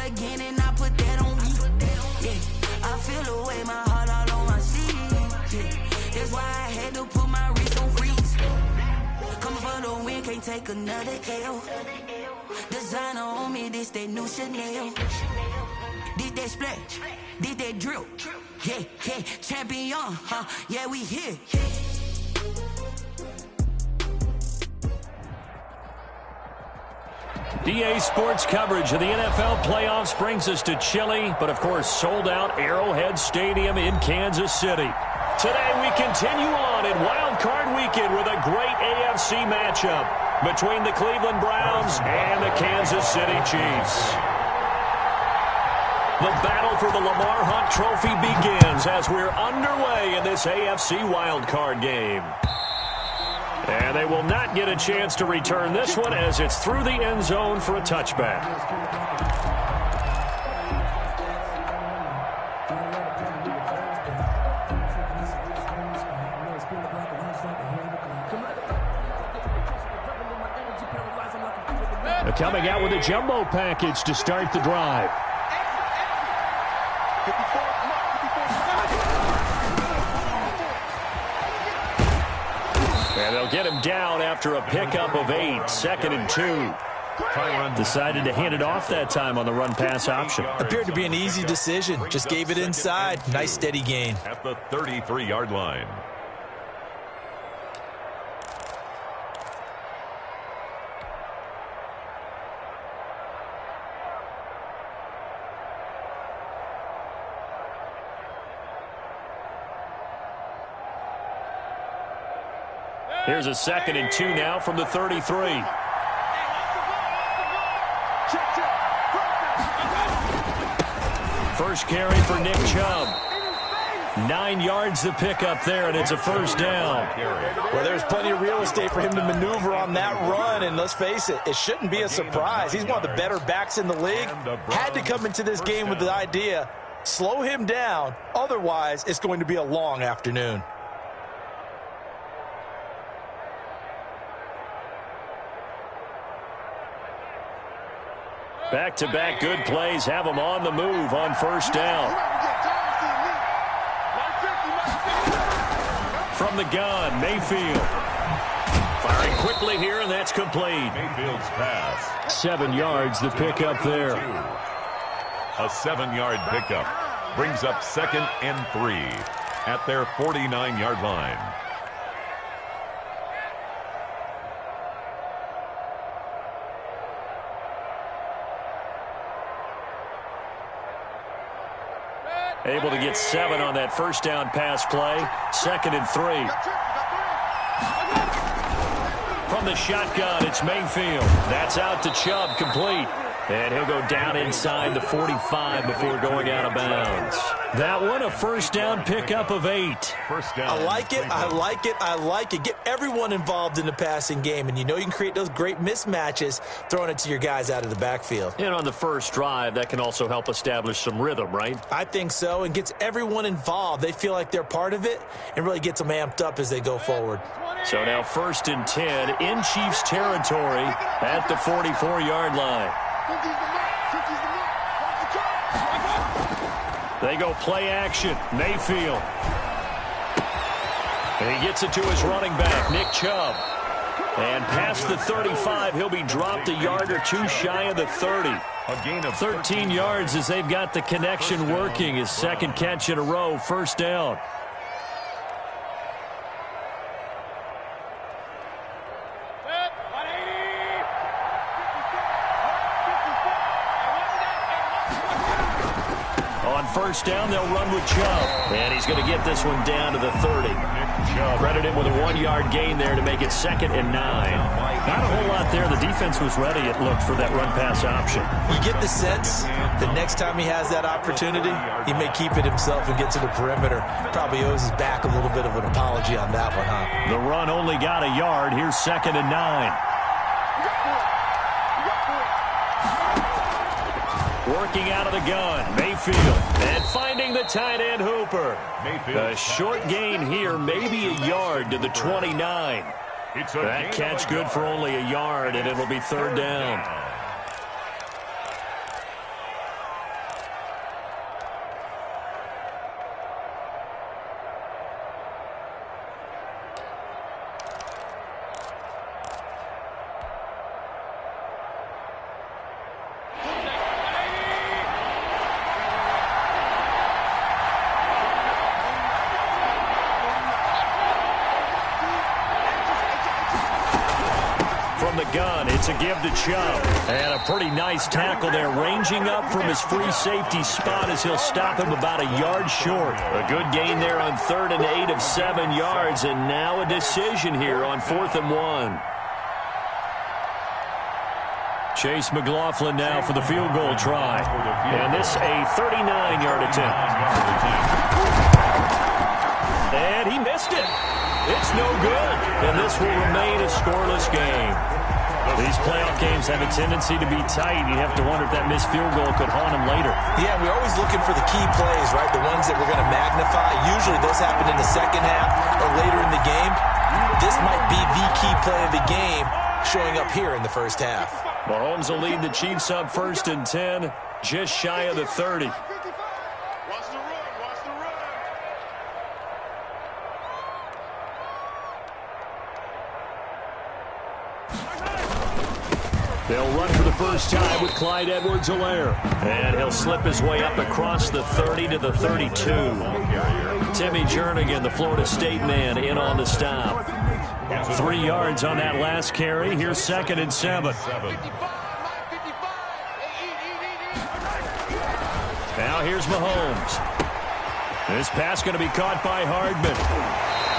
again and I put that on me. Yeah, I feel the way, my heart all on my sleeve. Yeah, that's why I had to put my wrist on freeze. Coming for the win, can't take another L. Designer on me, this that new Chanel. Did that splash, did that drill. Yeah, yeah, champion, huh? Yeah, we here. EA Sports coverage of the NFL playoffs brings us to chilly, but of course sold out Arrowhead Stadium in Kansas City. Today we continue on in Wild Card Weekend with a great AFC matchup between the Cleveland Browns and the Kansas City Chiefs. The battle for the Lamar Hunt Trophy begins as we're underway in this AFC Wild Card game. And they will not get a chance to return this one as it's through the end zone for a touchback. They're coming out with a jumbo package to start the drive. And they'll get him down after a pickup of 8, 2nd and 2. Decided to hand it off that time on the run-pass option. Appeared to be an easy decision. Just gave it inside. Nice steady gain. At the 33-yard line. Here's a 2nd and 2 now from the 33. First carry for Nick Chubb. 9 yards to pick up there, and it's a first down. Well, there's plenty of real estate for him to maneuver on that run, and let's face it, it shouldn't be a surprise. He's one of the better backs in the league. Had to come into this game with the idea, slow him down, otherwise it's going to be a long afternoon. Back-to-back good plays have him on the move on first down. From the gun, Mayfield. Firing quickly here, and that's complete. Mayfield's pass. 7 yards the pickup there. A 7-yard pickup brings up 2nd and 3 at their 49-yard line. Able to get 7 on that first down pass play. 2nd and 3. From the shotgun, it's Mayfield. That's out to Chubb, complete. And he'll go down inside the 45 before going out of bounds. That one, a first down pickup of 8. First down. I like it, I like it, I like it. Get everyone involved in the passing game, and you know you can create those great mismatches throwing it to your guys out of the backfield. And on the first drive, that can also help establish some rhythm, right? I think so, and gets everyone involved. They feel like they're part of it and really gets them amped up as they go forward. So now 1st and 10 in Chiefs territory at the 44-yard line. They go play action. Mayfield. And he gets it to his running back, Nick Chubb. And past the 35, he'll be dropped a yard or 2 shy of the 30. A gain of 13 yards as they've got the connection working. His 2nd catch in a row, first down. First down, they'll run with Chubb. And he's going to get this one down to the 30. Credit him with a 1-yard gain there to make it 2nd and 9. Not a whole lot there. The defense was ready, it looked, for that run-pass option. You get the sense that next time he has that opportunity, he may keep it himself and get to the perimeter. Probably owes his back a little bit of an apology on that one, huh? The run only got a yard. Here's 2nd and 9. Working out of the gun, Mayfield, and finding the tight end Hooper. A short gain here, maybe a yard to the 29. That catch good for only a yard, and it'll be 3rd down. It's a give to Chubb. And a pretty nice tackle there, ranging up from his free safety spot as he'll stop him about a yard short. A good gain there on 3rd and 8 of 7 yards, and now a decision here on 4th and 1. Chase McLaughlin now for the field goal try. And this a 39-yard attempt. And he missed it. It's no good. And this will remain a scoreless game. These playoff games have a tendency to be tight. You have to wonder if that missed field goal could haunt him later. Yeah, we're always looking for the key plays, right? The ones that we're going to magnify. Usually those happen in the second half or later in the game. This might be the key play of the game showing up here in the first half. Mahomes will lead the Chiefs up 1st and 10, just shy of the 30. They'll run for the first time with Clyde Edwards-Helaire. And he'll slip his way up across the 30 to the 32. Timmy Jernigan, the Florida State man, in on the stop. 3 yards on that last carry. Here's 2nd and 7. Now here's Mahomes. This pass going to be caught by Hardman.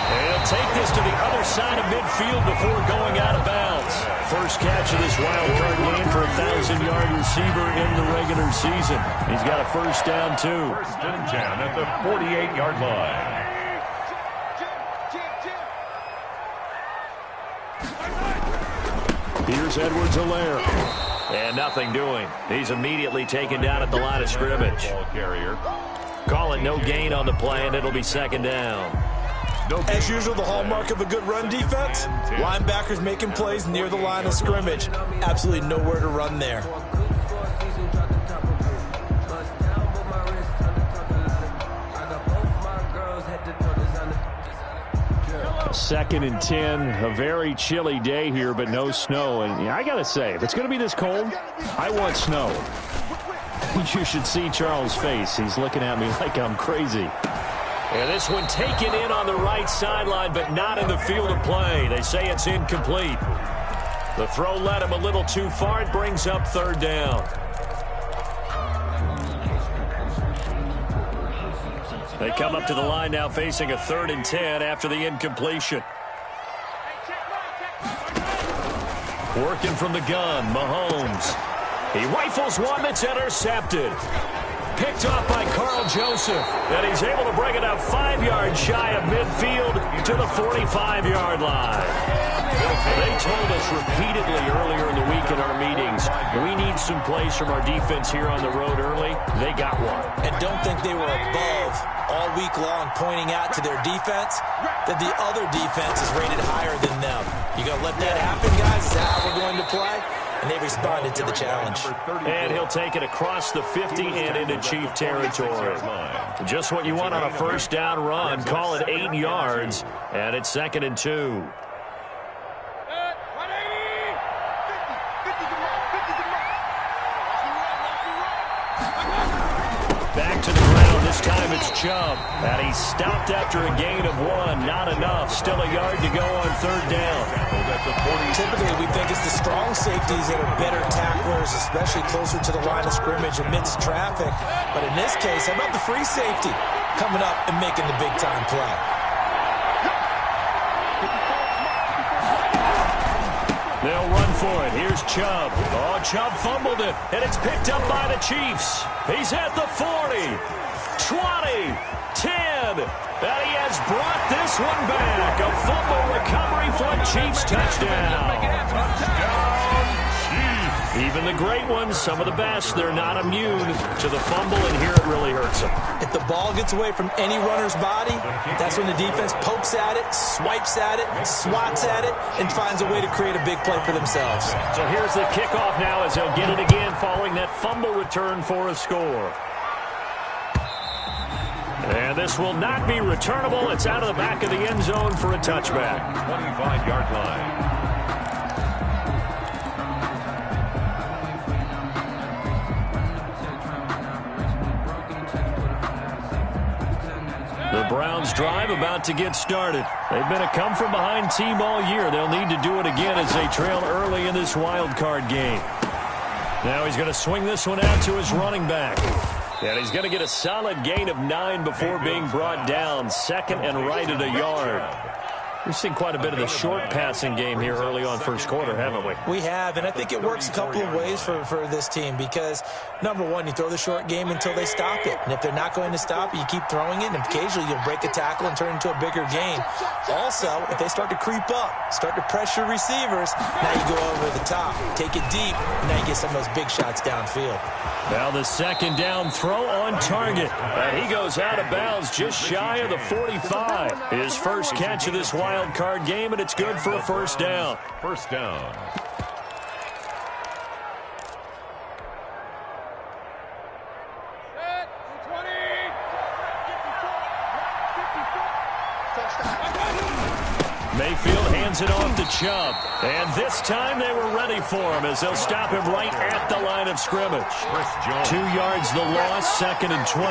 He'll take this to the other side of midfield before going out of bounds. First catch of this wild card game for a 1,000-yard receiver in the regular season. He's got a first down, too. 1st and 10 at the 48-yard line. Here's Edwards-Helaire. And nothing doing. He's immediately taken down at the line of scrimmage. Call it no gain on the play, and it'll be 2nd down. As usual, the hallmark of a good run defense, linebackers making plays near the line of scrimmage. Absolutely nowhere to run there. 2nd and 10, a very chilly day here, but no snow. And I got to say, if it's going to be this cold, I want snow. You should see Charles' face. He's looking at me like I'm crazy. And this one taken in on the right sideline, but not in the field of play. They say it's incomplete. The throw led him a little too far. It brings up 3rd down. They come up to the line now facing a 3rd and 10 after the incompletion. Working from the gun, Mahomes. He rifles one that's intercepted. Picked off by Carl Joseph. And he's able to bring it up 5 yards shy of midfield to the 45-yard line. They told us repeatedly earlier in the week in our meetings, we need some plays from our defense here on the road early. They got one. And don't think they were above all week long pointing out to their defense that the other defense is rated higher than them. You going to let that happen, guys? Is that how we're going to play? And they responded to the challenge. And he'll take it across the 50 and into Chief territory. Just what you want on a first down run. Call it 8 yards, and it's 2nd and 2. Back to the ground. This time it's Chubb. And he stopped after a gain of 1. Not enough. Still a yard to go on 3rd down. Typically, we think it's the strong safeties that are better tacklers, especially closer to the line of scrimmage amidst traffic. But in this case, how about the free safety coming up and making the big-time play? They'll run for it. Here's Chubb. Oh, Chubb fumbled it, and it's picked up by the Chiefs. He's at the 40, 20, 10, and he has brought this one back. A fumble recovery for a Chiefs touchdown. Even the great ones, some of the best, they're not immune to the fumble, and here it really hurts them. If the ball gets away from any runner's body, that's when the defense pokes at it, swipes at it, swats at it, and finds a way to create a big play for themselves. So here's the kickoff now as they'll get it again following that fumble return for a score. And this will not be returnable. It's out of the back of the end zone for a touchback. 25-yard line. The Browns Browns drive about to get started. They've been a come-from-behind team all year. They'll need to do it again as they trail early in this wild card game. Now he's going to swing this one out to his running back. And he's going to get a solid gain of 9 before being brought down. Second and right at a yard. We've seen quite a bit of the short passing game here early on first quarter, haven't we? We have, and I think it works a couple of ways for this team because, number one, you throw the short game until they stop it. And if they're not going to stop it, you keep throwing it, and occasionally you'll break a tackle and turn it into a bigger game. Also, if they start to creep up, start to pressure receivers, now you go over the top, take it deep, and now you get some of those big shots downfield. Now the second down throw on target. And he goes out of bounds just shy of the 45. His first catch of this wild card game, and it's good for a first down. First down. Mayfield hands it off to Chubb. And this time they were ready for him as they'll stop him right at the line of scrimmage. 2 yards the loss, second and 12.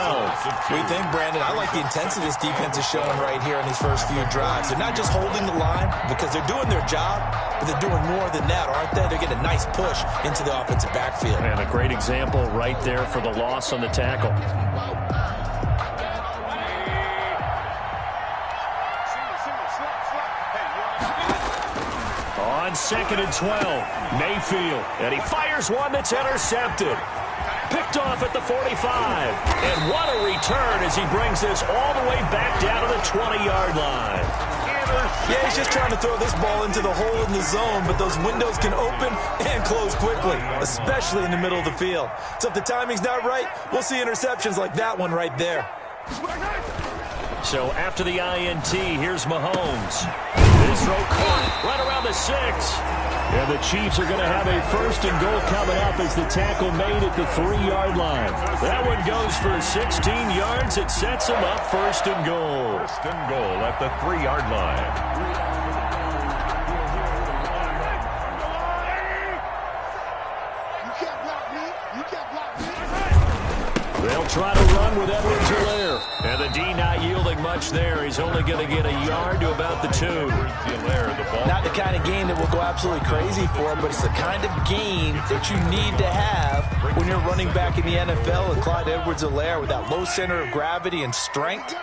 We think, Brandon, I like the intensity this defense is showing right here in these first few drives. They're not just holding the line because they're doing their job, but they're doing more than that, aren't they? They're getting a nice push into the offensive backfield. And a great example right there for the loss on the tackle. On second and 12, Mayfield, and he fires one that's intercepted. Picked off at the 45, and what a return as he brings this all the way back down to the 20-yard line. Yeah, he's just trying to throw this ball into the hole in the zone, but those windows can open and close quickly, especially in the middle of the field. So if the timing's not right, we'll see interceptions like that one right there. So after the INT, here's Mahomes. This throw caught right around the 6. And the Chiefs are going to have a first and goal coming up as the tackle made at the 3-yard line. That one goes for 16 yards. It sets them up first and goal. First and goal at the 3-yard line. They'll try to run with Edwards-Helaire. And the D not yielding much there. He's only going to get a yard to about the 2. Not the kind of gain that will go absolutely crazy for, but it's the kind of gain that you need to have when you're running back in the NFL. And Clyde Edwards-Helaire, with that low center of gravity and strength,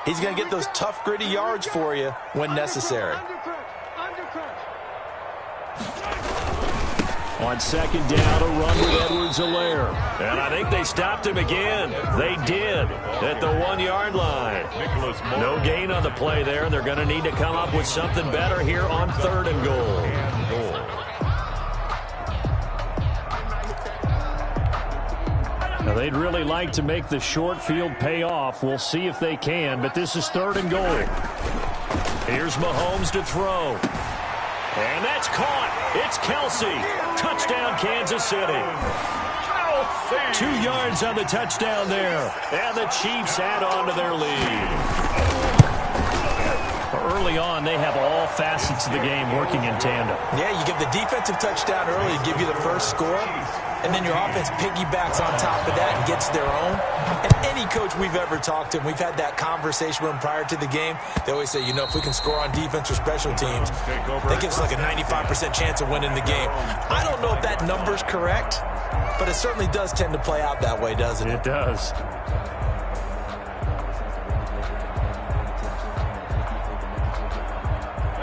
he's going to get those tough, gritty yards for you when necessary. On second down, a run with Edwards-Helaire. And I think they stopped him again. They did at the 1-yard line. No gain on the play there. They're going to need to come up with something better here on third and goal. Now, they'd really like to make the short field pay off. We'll see if they can, but this is third and goal. Here's Mahomes to throw. And that's caught. It's Kelsey. Touchdown, Kansas City. 2 yards on the touchdown there. And the Chiefs add on to their lead. Early on, they have all facets of the game working in tandem. Yeah, you give the defensive touchdown early to give you the first score, and then your offense piggybacks on top of that and gets their own. And any coach we've ever talked to, and we've had that conversation with them prior to the game, they always say, you know, if we can score on defense or special teams, that gives us like a 95% chance of winning the game. I don't know if that number's correct, but it certainly does tend to play out that way, doesn't it? It does.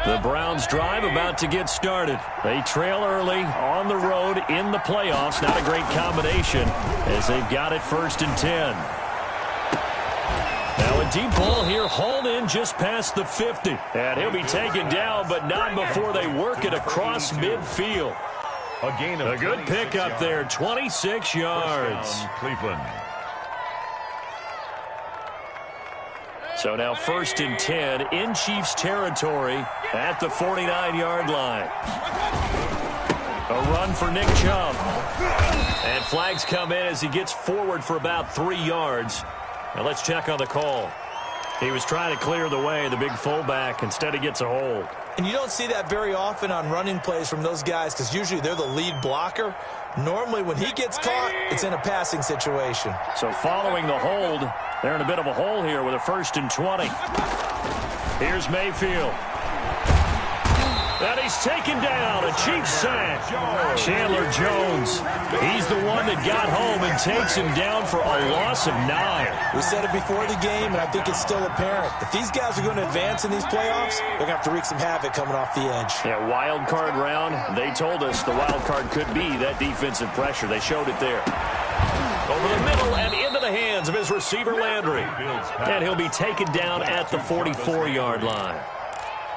The Browns drive about to get started. They trail early on the road in the playoffs. Not a great combination as they've got it first and 10. Now a deep ball here hauled in just past the 50. And he'll be taken down, but not before they work it across midfield. A good pickup there, 26 yards. Cleveland. So now first and 10 in Chiefs territory at the 49-yard line. A run for Nick Chubb. And flags come in as he gets forward for about 3 yards. Now let's check on the call. He was trying to clear the way, the big fullback. Instead he gets a hold. And you don't see that very often on running plays from those guys because usually they're the lead blocker. Normally when he gets caught, it's in a passing situation. So following the hold, they're in a bit of a hole here with a 1st and 20. Here's Mayfield. And he's taken down, a Chiefs sack. Chandler Jones, he's the one that got home and takes him down for a loss of 9. We said it before the game, and I think it's still apparent. If these guys are going to advance in these playoffs, they're going to have to wreak some havoc coming off the edge. Yeah, wild card round. They told us the wild card could be that defensive pressure. They showed it there. Over the middle and into the hands of his receiver, Landry. And he'll be taken down at the 44-yard line.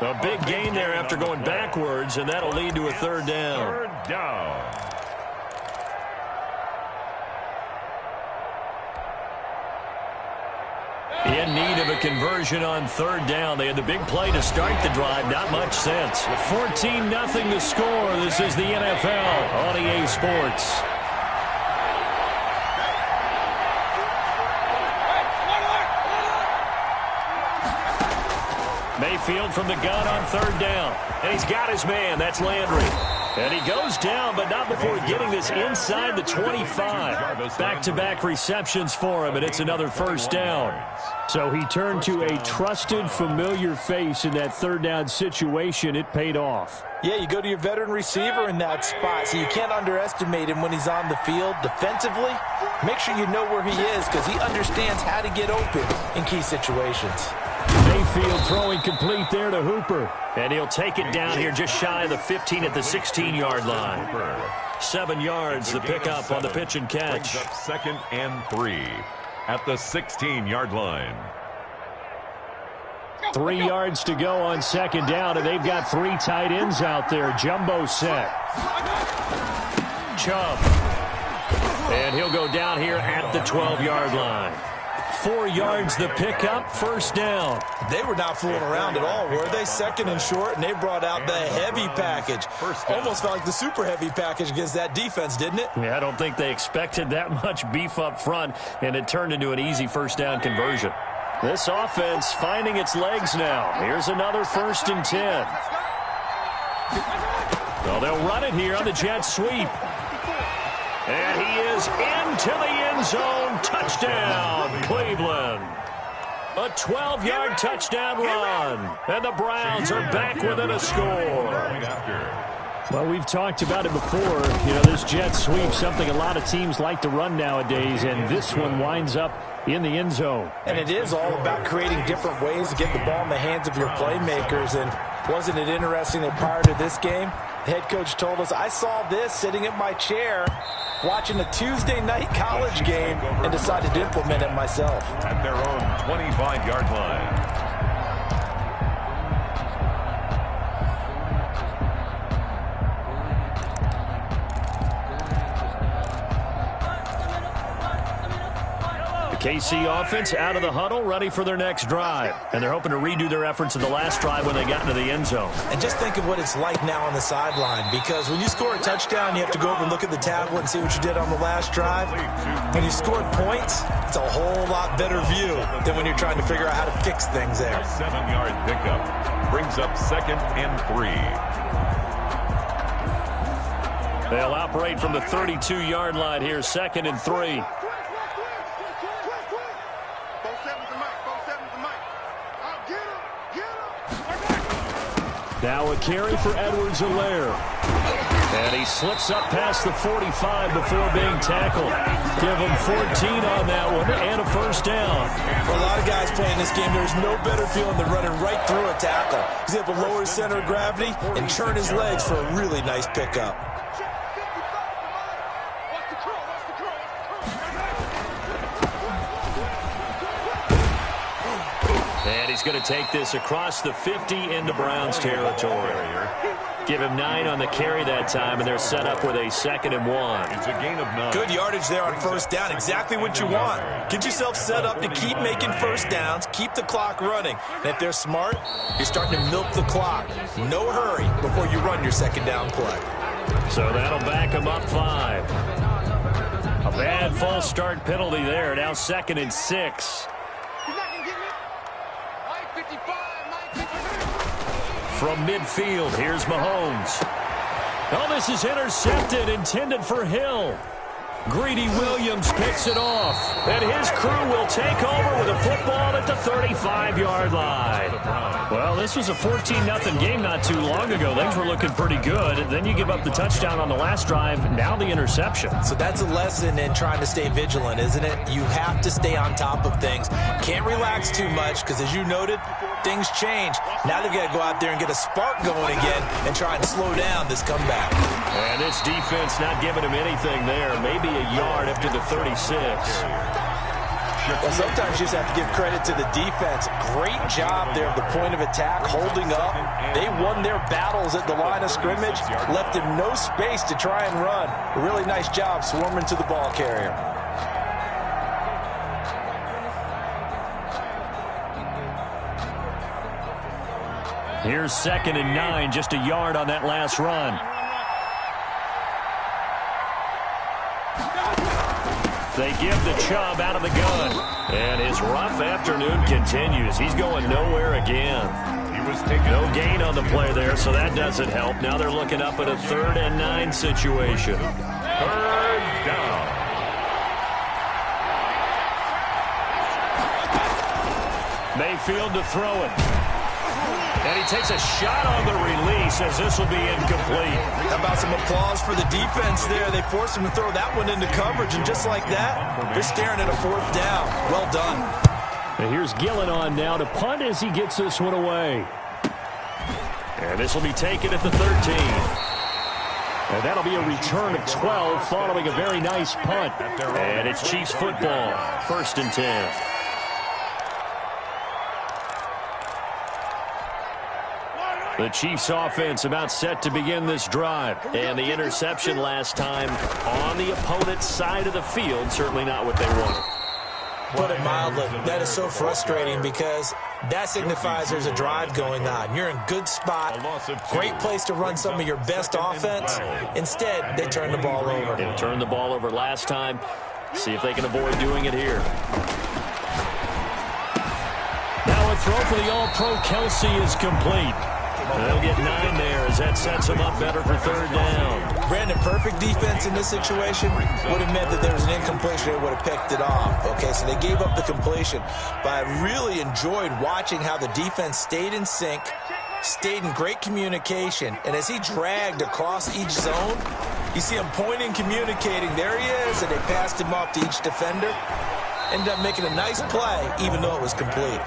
A big gain there after going backwards, and that'll lead to a 3rd down. 3rd down. In need of a conversion on 3rd down. They had the big play to start the drive. Not much sense. 14-0 to score. This is the NFL on EA Sports. Mayfield from the gun on 3rd down. And he's got his man. That's Landry. And he goes down, but not before getting this inside the 25. Back-to-back receptions for him, and it's another 1st down. So he turned to a trusted, familiar face in that 3rd down situation. It paid off. Yeah, you go to your veteran receiver in that spot, so you can't underestimate him when he's on the field defensively. Make sure you know where he is because he understands how to get open in key situations. Mayfield throwing complete there to Hooper. And he'll take it down here just shy of the 15 at the 16-yard line. 7 yards, the pickup on the pitch and catch. 2nd and 3 at the 16-yard line. 3 yards to go on 2nd down, and they've got 3 tight ends out there. Jumbo set. Chubb. And he'll go down here at the 12-yard line. 4 yards the pickup, 1st down. They were not fooling around at all, were they? 2nd and short, and they brought out the heavy package. Almost felt like the super heavy package against that defense, didn't it? Yeah, I don't think they expected that much beef up front, and it turned into an easy 1st down conversion. This offense finding its legs now. Here's another 1st and 10. Well, they'll run it here on the jet sweep. And he is into the end zone. Touchdown, Cleveland. A 12-yard touchdown run. And the Browns are back within a score. Well, we've talked about it before. You know, this jet sweep, something a lot of teams like to run nowadays, and this one winds up in the end zone. And it is all about creating different ways to get the ball in the hands of your playmakers. And wasn't it interesting that prior to this game, the head coach told us, I saw this sitting in my chair watching a Tuesday night college game and decided to implement it myself. At their own 25-yard line. KC offense out of the huddle, ready for their next drive. And they're hoping to redo their efforts of the last drive when they got into the end zone. And just think of what it's like now on the sideline, because when you score a touchdown, you have to go over and look at the tablet and see what you did on the last drive. When you scored points, it's a whole lot better view than when you're trying to figure out how to fix things there. A 7-yard pickup brings up 2nd and 3. They'll operate from the 32-yard line here, 2nd and 3. Now a carry for Edwards-Helaire. And he slips up past the 45 before being tackled. Give him 14 on that one and a 1st down. For a lot of guys playing this game, there's no better feeling than running right through a tackle. He's able to lower his center of gravity and turn his legs for a really nice pickup. And he's going to take this across the 50 into Browns territory. Give him 9 on the carry that time, and they're set up with a 2nd and 1. It's a gain of 9. Good yardage there on 1st down. Exactly what you want. Get yourself set up to keep making 1st downs, keep the clock running. And if they're smart, you're starting to milk the clock. No hurry before you run your 2nd down play. So that'll back them up 5. A bad false start penalty there. Now 2nd and 6. from midfield. Here's Mahomes. Oh, this is intercepted, intended for Hill. Greedy Williams picks it off, and his crew will take over with a football at the 35-yard line. Well, this was a 14-0 game not too long ago. Things were looking pretty good. Then you give up the touchdown on the last drive, now the interception. So that's a lesson in trying to stay vigilant, isn't it? You have to stay on top of things. Can't relax too much because, as you noted, things change. Now they've got to go out there and get a spark going again and try and slow down this comeback. And this defense not giving him anything there. Maybe a yard up to the 36. Well, sometimes you just have to give credit to the defense. Great job there at the point of attack, holding up. They won their battles at the line of scrimmage, left him no space to try and run. A really nice job swarming to the ball carrier. Here's 2nd and 9, just a yard on that last run. They give the Chubb out of the gun. And his rough afternoon continues. He's going nowhere again. No gain on the play there, so that doesn't help. Now they're looking up at a 3rd and 9 situation. 3rd down. Mayfield to throw it. And he takes a shot on the release as this will be incomplete. How about some applause for the defense there? They forced him to throw that one into coverage, and just like that, they're staring at a 4th down. Well done. And here's Gillen on now to punt as he gets this one away. And this will be taken at the 13. And that'll be a return of 12 following a very nice punt. And it's Chiefs football, 1st and 10. The Chiefs offense about set to begin this drive. And the interception last time on the opponent's side of the field, certainly not what they wanted. Put it mildly, that is so frustrating because that signifies there's a drive going on. You're in good spot, great place to run some of your best offense. Instead, they turn the ball over. They turned the ball over last time. See if they can avoid doing it here. Now a throw for the All-Pro Kelsey is complete. They'll get 9 there as that sets them up better for 3rd down. Brandon, perfect defense in this situation would have meant that there was an incompletion. They would have picked it off. Okay, so they gave up the completion. But I really enjoyed watching how the defense stayed in sync, stayed in great communication. And as he dragged across each zone, you see him pointing, communicating. There he is, and they passed him off to each defender. Ended up making a nice play, even though it was complete.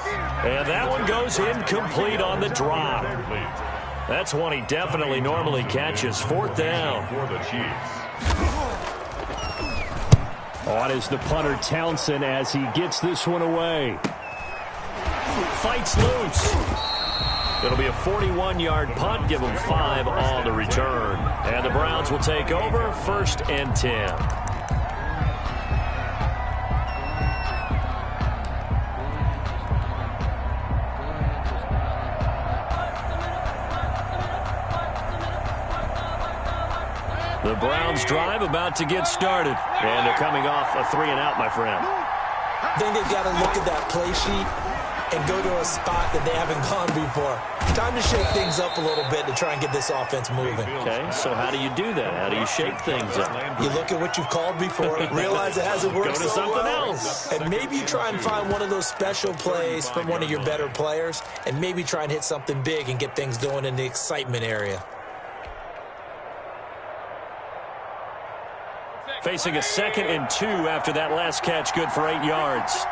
And that one goes incomplete on the drop. That's one he definitely normally catches. 4th down. For the Chiefs. On is the punter Townsend as he gets this one away. Fights loose. It'll be a 41-yard punt. Give them 5 on the return. And the Browns will take over 1st and 10. The Browns drive about to get started. And they're coming off a 3-and-out, my friend. I think they've got to look at that play sheet and go to a spot that they haven't gone before. Time to shake things up a little bit to try and get this offense moving. Okay, so how do you do that? How do you shake things up? You look at what you've called before, realize it hasn't worked Go to something else. And maybe you try and find one of those special plays from one of your better players, and maybe try and hit something big and get things going in the excitement area. Facing a 2nd and 2 after that last catch, good for 8 yards.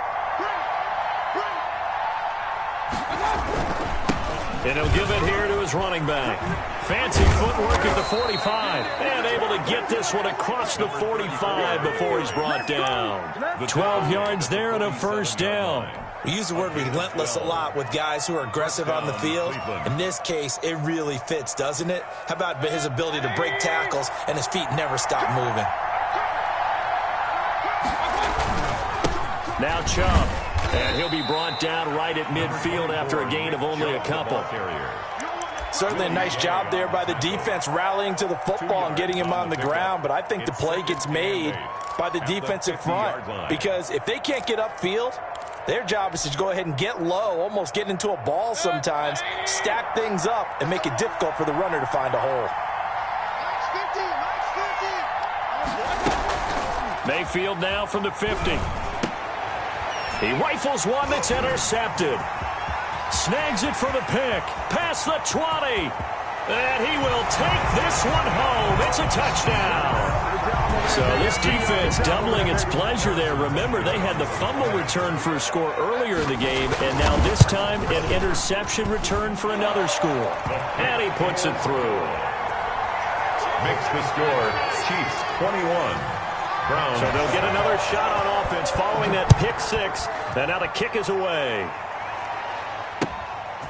And he'll give it here to his running back. Fancy footwork at the 45. And able to get this one across the 45 before he's brought down. 12 yards there and a 1st down. We use the word relentless a lot with guys who are aggressive on the field. In this case, it really fits, doesn't it? How about his ability to break tackles and his feet never stop moving? Now Chubb, and he'll be brought down right at midfield after a gain of only a couple. Certainly a nice job there by the defense rallying to the football and getting him on the ground, but I think the play gets made by the defensive front because if they can't get upfield, Their job is to go ahead and get low, almost get into a ball sometimes, stack things up, and make it difficult for the runner to find a hole. Mayfield now from the 50. He rifles one that's intercepted. Snags it for the pick. Past the 20. And he will take this one home. It's a touchdown. So this defense doubling its pleasure there. Remember, they had the fumble return for a score earlier in the game, and now this time an interception return for another score. And he puts it through. Makes the score Chiefs 21. Browns. So they'll get another shot on offense following that pick six. And now the kick is away.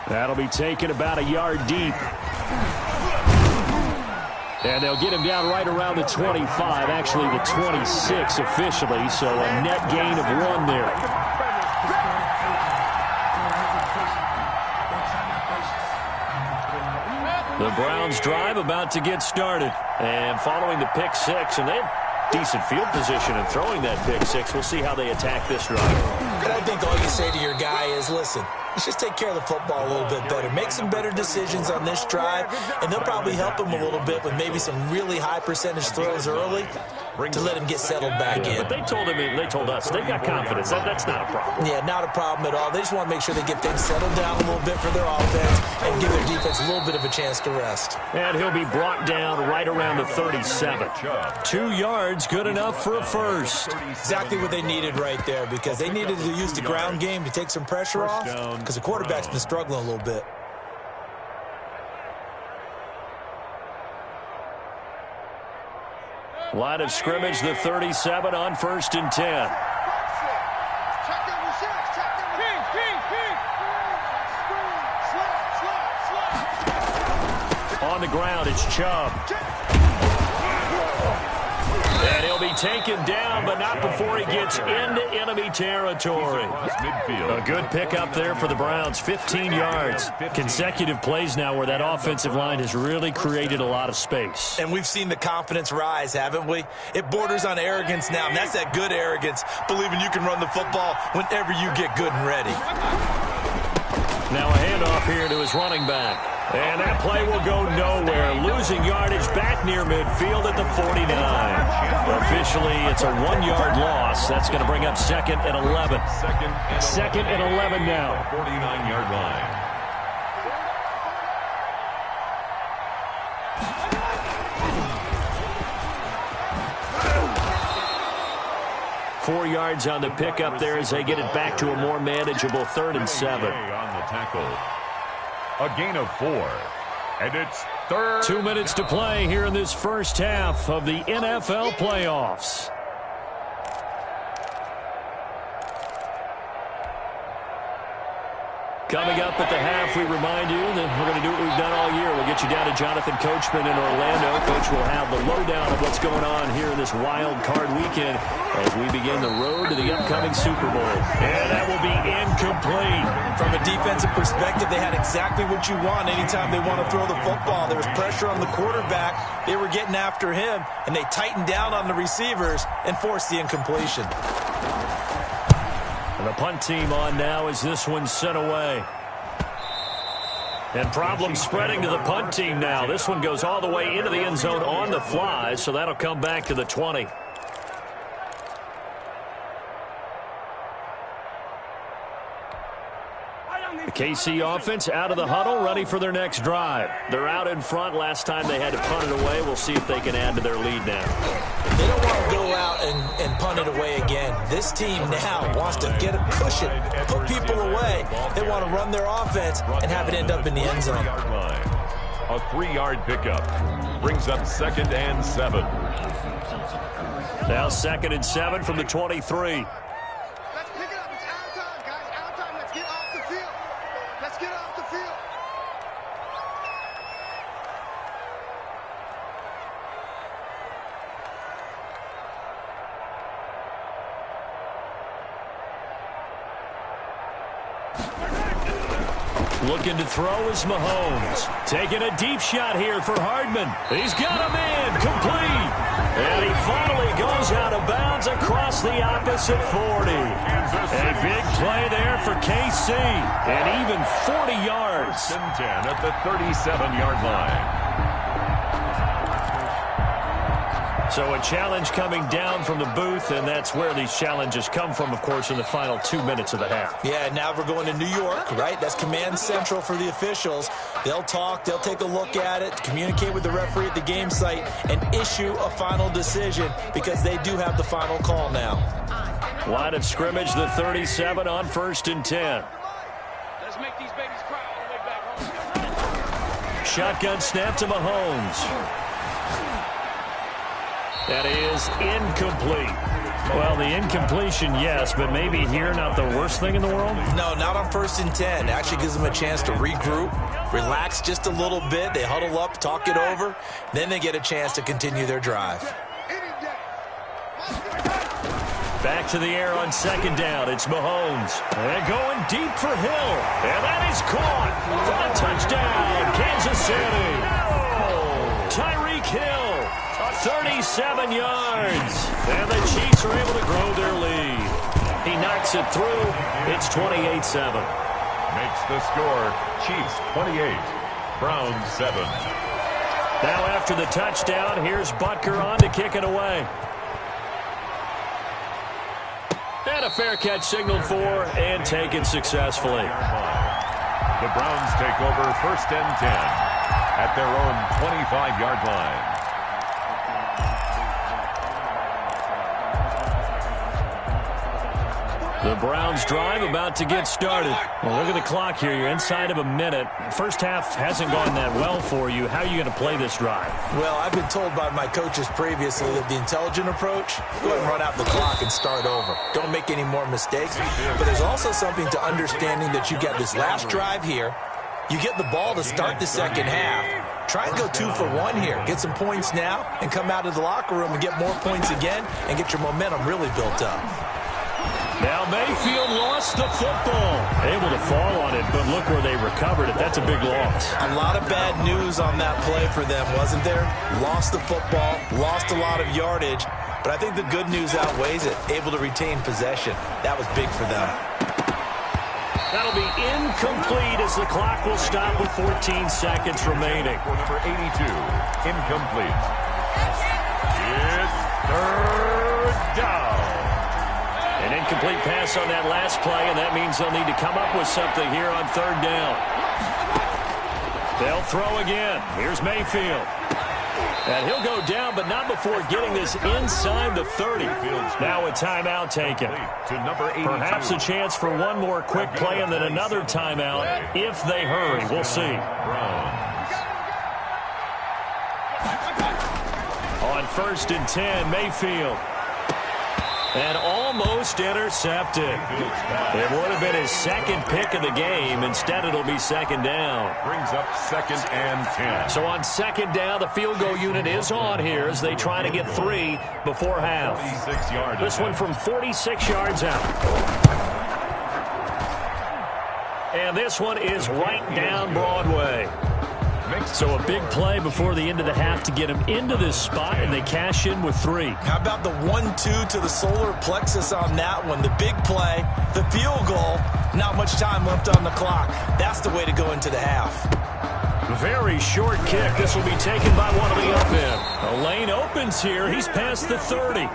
That'll be taken about a yard deep. And they'll get him down right around the 25, actually the 26 officially, so a net gain of 1 there. The Browns drive about to get started. And following the pick six, and they have decent field position in throwing that pick six. We'll see how they attack this drive. And I think all you say to your guy is, listen, let's just take care of the football a little bit better. Make some better decisions on this drive, and they'll probably help him a little bit with maybe some really high percentage throws early to let him get settled back in. But they told us, they've got confidence. That's not a problem. Yeah, not a problem at all. They just want to make sure they get things settled down a little bit for their offense and give their defense a little bit of a chance to rest. And he'll be brought down right around the 37. 2 yards, good enough for a first. Exactly what they needed right there, because they needed to use the ground game to take some pressure off, because the quarterback's been struggling a little bit. Line of scrimmage, the 37 on 1st and 10. On the ground, it's Chubb. And he'll be taken down, but not before he gets into enemy territory. A good pickup there for the Browns, 15 yards. Consecutive plays now where that offensive line has really created a lot of space. And we've seen the confidence rise, haven't we? It borders on arrogance now, and that's that good arrogance, believing you can run the football whenever you get good and ready. Now a handoff here to his running back. And that play will go nowhere. Losing yardage back near midfield at the 49. Officially, it's a 1-yard loss. That's going to bring up 2nd and 11. Second and 11 now. 49-yard line. Four yards on the pickup there as they get it back to a more manageable 3rd and 7. On the tackle. A gain of 4. And it's 3rd. 2 minutes to play here in this first half of the NFL playoffs. Coming up at the half, we remind you that we're going to do what we've done all year. We'll get you down to Jonathan Coachman in Orlando. Coach will have the lowdown of what's going on here in this wild card weekend as we begin the road to the upcoming Super Bowl. And that will be incomplete. From a defensive perspective, they had exactly what you want anytime they want to throw the football. There was pressure on the quarterback. They were getting after him, and they tightened down on the receivers and forced the incompletion. The punt team on now as this one's sent away. And problems spreading to the punt team now. This one goes all the way into the end zone on the fly, so that'll come back to the 20. The KC offense out of the huddle, ready for their next drive. They're out in front. Last time they had to punt it away. We'll see if they can add to their lead now. They don't want to go out and punt it away again. This team now wants to get a cushion, put people away. They want to run their offense and have it end up in the end zone. A 3-yard pickup brings up 2nd and 7. Now 2nd and 7 from the 23. Looking to throw is Mahomes. Taking a deep shot here for Hardman. He's got him in, complete. And he finally goes out of bounds across the opposite 40. A big play there for KC. And even 40 yards. 10 at the 37-yard line. So a challenge coming down from the booth, and that's where these challenges come from, of course, in the final 2 minutes of the half. Yeah, now we're going to New York, right? That's command central for the officials. They'll talk, they'll take a look at it, communicate with the referee at the game site, and issue a final decision because they do have the final call now. Line of scrimmage, the 37 on 1st and 10. Let's make these babies cry all the way back home. Shotgun snap to Mahomes. That is incomplete. Well, the incompletion, yes, but maybe here not the worst thing in the world? No, not on 1st and 10. Actually gives them a chance to regroup, relax just a little bit. They huddle up, talk it over. Then they get a chance to continue their drive. Back to the air on 2nd down. It's Mahomes. And going deep for Hill. And that is caught for a touchdown, Kansas City. Tyreek Hill. 37 yards. And the Chiefs are able to grow their lead. He knocks it through. It's 28-7. Makes the score Chiefs 28, Browns 7. Now after the touchdown, here's Butker on to kick it away. And a fair catch signaled for and taken successfully. The Browns take over 1st and 10 at their own 25-yard line. The Browns drive about to get started. Well, look at the clock here. You're inside of a minute. First half hasn't gone that well for you. How are you going to play this drive? Well, I've been told by my coaches previously that the intelligent approach, go ahead and run out the clock and start over. Don't make any more mistakes. But there's also something to understanding that you got this last drive here. You get the ball to start the second half. Try and go 2 for 1 here. Get some points now and come out of the locker room and get more points again and get your momentum really built up. Now Mayfield lost the football. Able to fall on it, but look where they recovered it. That's a big loss. A lot of bad news on that play for them, wasn't there? Lost the football, lost a lot of yardage, but I think the good news outweighs it. Able to retain possession. That was big for them. That'll be incomplete as the clock will stop with 14 seconds remaining. For number 82, incomplete. It's 3rd down. An incomplete pass on that last play, and that means they'll need to come up with something here on 3rd down. They'll throw again. Here's Mayfield. And he'll go down, but not before getting this inside the 30. Now a timeout taken. Perhaps a chance for one more quick play and then another timeout if they hurry. We'll see. On 1st and 10, Mayfield. And almost intercepted. It would have been his second pick of the game. Instead, it'll be 2nd down. Brings up 2nd and 10. So on 2nd down, the field goal unit is on here as they try to get 3 before half. This one from 46 yards out. And this one is right down Broadway. So a big play before the end of the half to get him into this spot, and they cash in with 3. How about the 1-2 to the solar plexus on that one? The big play, the field goal, not much time left on the clock. That's the way to go into the half. Very short kick. This will be taken by one of the up end. A lane opens here. He's past the 30.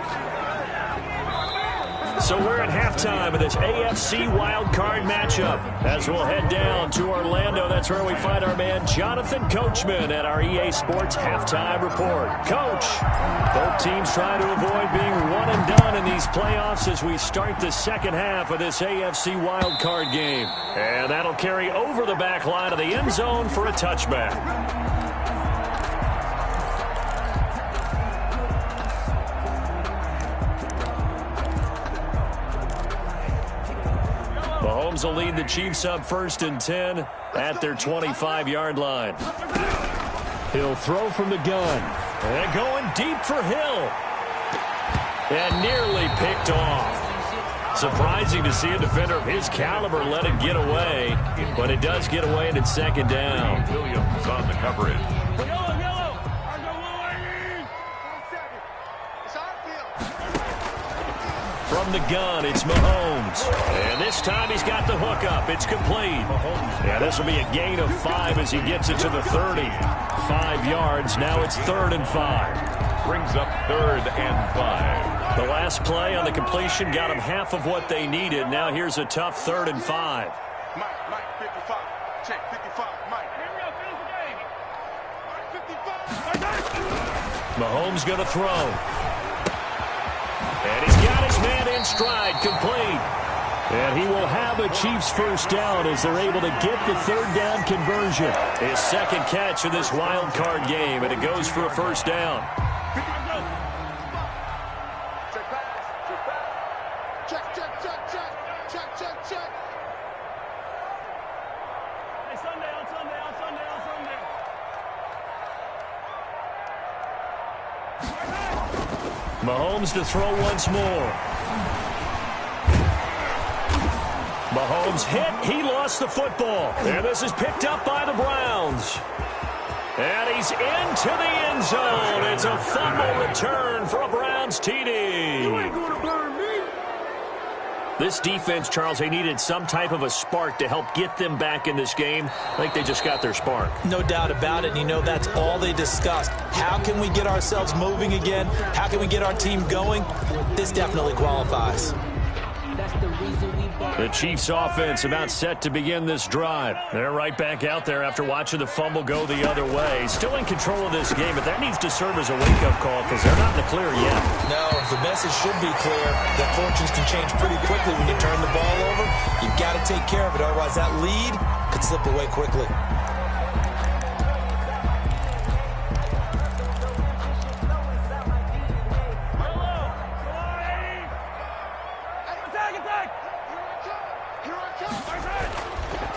So we're at halftime of this AFC wildcard matchup. As we'll head down to Orlando, that's where we find our man Jonathan Coachman at our EA Sports Halftime Report. Coach, both teams trying to avoid being one and done in these playoffs as we start the second half of this AFC wildcard game. And that'll carry over the back line of the end zone for a touchback. Mahomes will lead the Chiefs up 1st and 10 at their 25-yard line. He'll throw from the gun. And going deep for Hill. And nearly picked off. Surprising to see a defender of his caliber let it get away. But it does get away, and it's 2nd down. Williams on the coverage. From the gun, it's Mahomes. And this time he's got the hook up. It's complete. Yeah, this will be a gain of 5 as he gets it to the 30. 5 yards. Now it's 3rd and 5. Brings up 3rd and 5. The last play on the completion got them half of what they needed. Now here's a tough 3rd and 5. Mike, 55. Check, 55. Mike. Here we go. Finish the game. Mike, 55. Mahomes going to throw. And he's got his man in stride, complete. And he will have a Chiefs first down as they're able to get the 3rd down conversion. His 2nd catch of this wild card game, and it goes for a first down. Check. Hey, Sunday. Mahomes to throw once more. Mahomes hit. He lost the football. And this is picked up by the Browns. And he's into the end zone. It's a fumble return for a Browns TD. You ain't going to burn me. This defense, Charles, they needed some type of a spark to help get them back in this game. I think they just got their spark. No doubt about it. And you know, that's all they discussed. How can we get ourselves moving again? How can we get our team going? This definitely qualifies. The Chiefs offense about set to begin this drive. They're right back out there after watching the fumble go the other way. Still in control of this game, but that needs to serve as a wake-up call because they're not in the clear yet. No, the message should be clear that fortunes can change pretty quickly when you turn the ball over. You've got to take care of it, otherwise that lead could slip away quickly.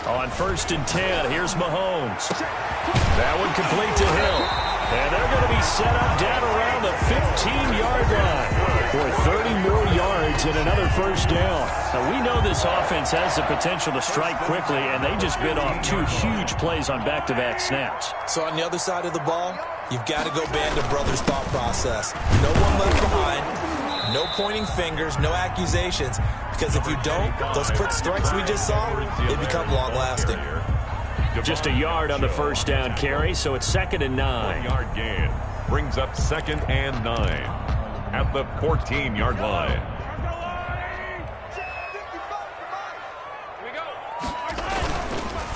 On 1st and 10, here's Mahomes. That one complete to Hill. And they're going to be set up down around the 15-yard line. For 30 more yards and another first down. Now, we know this offense has the potential to strike quickly, and they just bit off 2 huge plays on back-to-back snaps. So on the other side of the ball, you've got to go band of brothers thought process. No one left behind. No pointing fingers, no accusations, because if you don't, those quick strikes we just saw, they become long-lasting. Just a yard on the first down carry, so it's 2nd and 9. 1-yard gain brings up 2nd and 9 at the 14-yard line.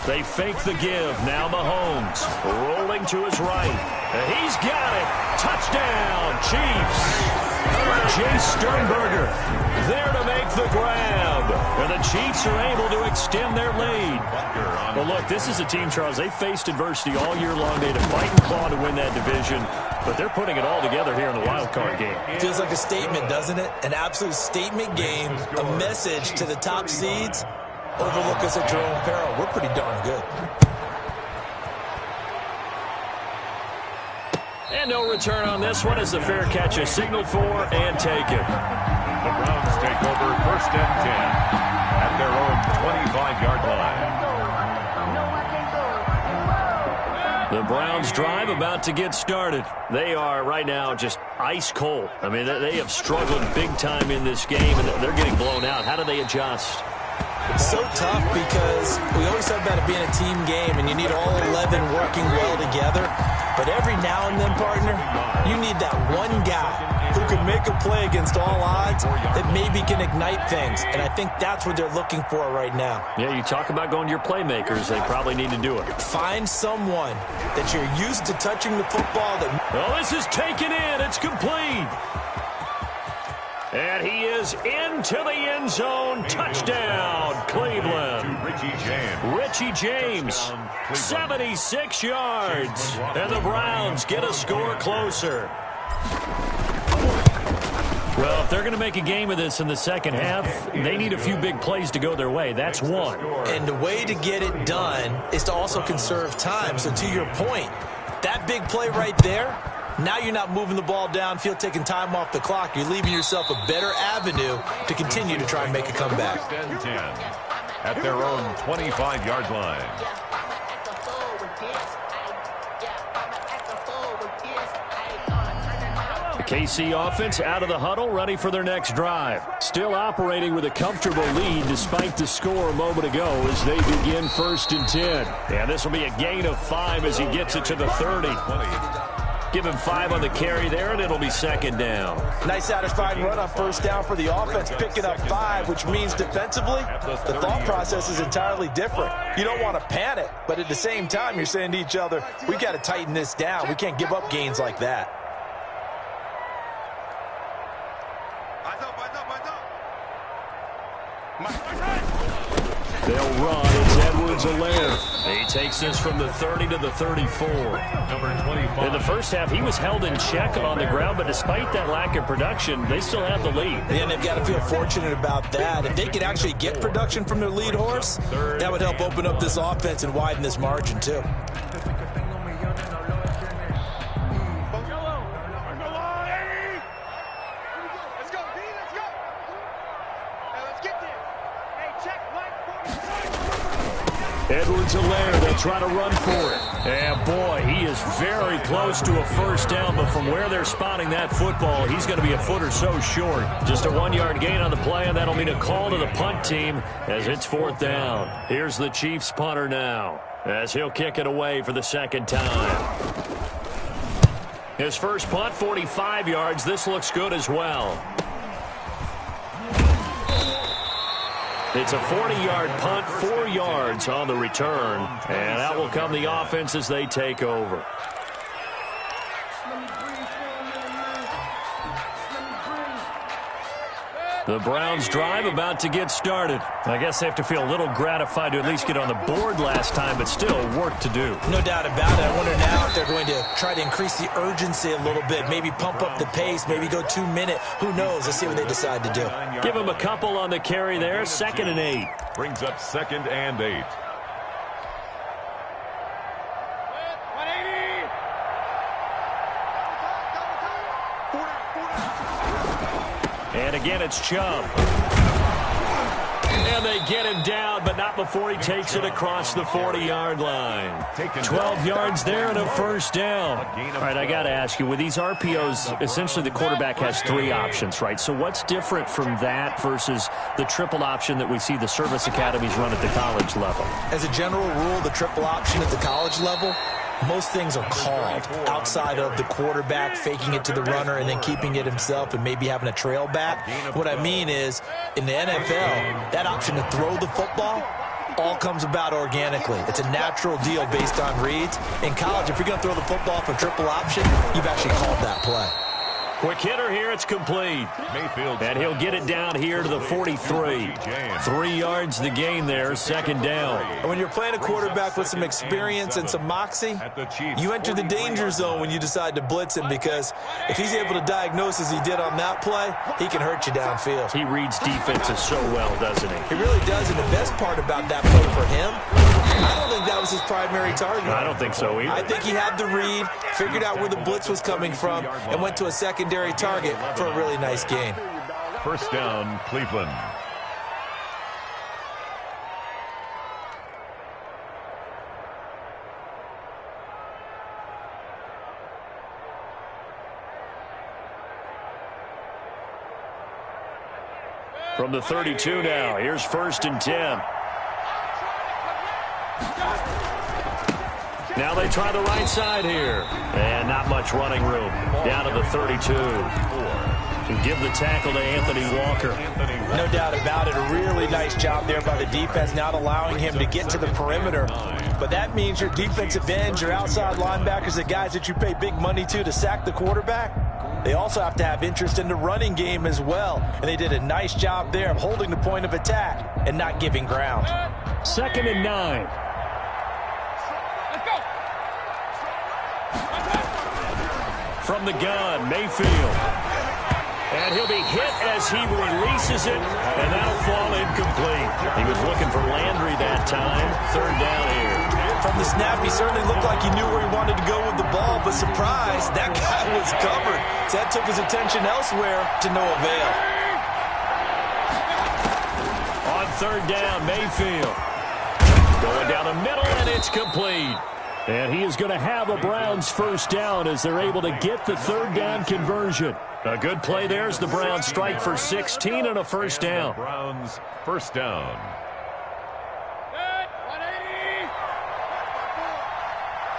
They fake the give. Now Mahomes rolling to his right. And he's got it. Touchdown, Chiefs. Jay Sternberger there to make the grab. And the Chiefs are able to extend their lead. Well, look, this is a team, Charles. They faced adversity all year long. They had to fight and claw to win that division. But they're putting it all together here in the wild card game. Feels like a statement, doesn't it? An absolute statement game. A message to the top seeds. Overlook us at your own peril. We're pretty darn good. And no return on this one as the fair catch is signaled for and taken. The Browns take over 1st and 10 at their own 25-yard line. The Browns drive about to get started. They are right now just ice cold. I mean, they have struggled big time in this game, and they're getting blown out. How do they adjust? It's so tough because we always talk about it being a team game, and you need all 11 working well together. But every now and then, partner, you need that one guy who can make a play against all odds that maybe can ignite things. And I think that's what they're looking for right now. Yeah, you talk about going to your playmakers. They probably need to do it. Find someone that you're used to touching the football. Well, this is taken in. It's complete. And he is into the end zone. Touchdown, Cleveland. Richie James, 76 yards. And the Browns get a score closer. Well, if they're going to make a game of this in the second half, they need a few big plays to go their way. That's one. And the way to get it done is to also conserve time. So to your point, that big play right there, now you're not moving the ball downfield, taking time off the clock. You're leaving yourself a better avenue to continue to try and make a comeback. 1st and 10 at their own 25-yard line. KC offense out of the huddle, ready for their next drive. Still operating with a comfortable lead despite the score a moment ago as they begin 1st and 10. And this will be a gain of 5 as he gets it to the 30. Give him 5 on the carry there, and it'll be 2nd down. Nice satisfying run on 1st down for the offense, picking up 5, which means defensively, the thought process is entirely different. You don't want to panic, but at the same time, you're saying to each other, we got to tighten this down. We can't give up gains like that. They'll run. It's Edwards-Helaire. He takes this from the 30 to the 34. Number 25. In the first half, he was held in check on the ground, but despite that lack of production, they still have the lead. And they've got to feel fortunate about that. If they could actually get production from their lead horse, that would help open up this offense and widen this margin, too. Edwards-Helaire, they'll try to run for it. And boy, he is very close to a 1st down, but from where they're spotting that football, he's going to be a foot or so short. Just a 1-yard gain on the play, and that'll mean a call to the punt team as it's 4th down. Here's the Chiefs punter now as he'll kick it away for the 2nd time. His first punt, 45 yards. This looks good as well. It's a 40-yard punt, 4 yards on the return, and that will come the offense as they take over. The Browns drive about to get started. I guess they have to feel a little gratified to at least get on the board last time, but still work to do. No doubt about it. I wonder now if they're going to try to increase the urgency a little bit, maybe pump up the pace, maybe go 2-minute. Who knows? Let's see what they decide to do. Give him a couple on the carry there, 2nd and 8. Brings up 2nd and 8. And again, it's Chubb. And they get him down, but not before he takes it across the 40-yard line. 12 yards there and a 1st down. All right, I got to ask you, with these RPOs, essentially the quarterback has 3 options, right? So what's different from that versus the triple option that we see the service academies run at the college level? As a general rule, the triple option at the college level, most things are called outside of the quarterback faking it to the runner and then keeping it himself and maybe having a trail back. What I mean is, in the NFL, that option to throw the football all comes about organically. It's a natural deal based on reads. In college, if you're going to throw the football for triple option, you've actually called that play. Quick hitter here, it's complete. Mayfield. And he'll get it down here to the 43. 3 yards the gain there, 2nd down. And when you're playing a quarterback with some experience and some moxie, you enter the danger zone when you decide to blitz him, because if he's able to diagnose as he did on that play, he can hurt you downfield. He reads defenses so well, doesn't he? He really does, and the best part about that play for him, I don't think that was his primary target. I don't think so either. I think he had the read, figured out where the blitz was coming from, and went to a secondary target for a really nice gain. 1st down, Cleveland. From the 32 now, here's 1st and 10. Now they try the right side here. And not much running room. Down to the 32. And give the tackle to Anthony Walker. No doubt about it. A really nice job there by the defense, not allowing him to get to the perimeter. But that means your defensive ends, your outside linebackers, the guys that you pay big money to sack the quarterback, they also have to have interest in the running game as well. And they did a nice job there of holding the point of attack and not giving ground. 2nd and 9. From the gun, Mayfield. And he'll be hit as he releases it, and that'll fall incomplete. He was looking for Landry that time. 3rd down here. From the snap, he certainly looked like he knew where he wanted to go with the ball, but surprise, that guy was covered. So that took his attention elsewhere to no avail. On 3rd down, Mayfield. Going down the middle, and it's complete. And he is going to have a Browns first down as they're able to get the third down conversion. A good play there as the Browns strike for 16 and a first down. Browns first down. Good. 180.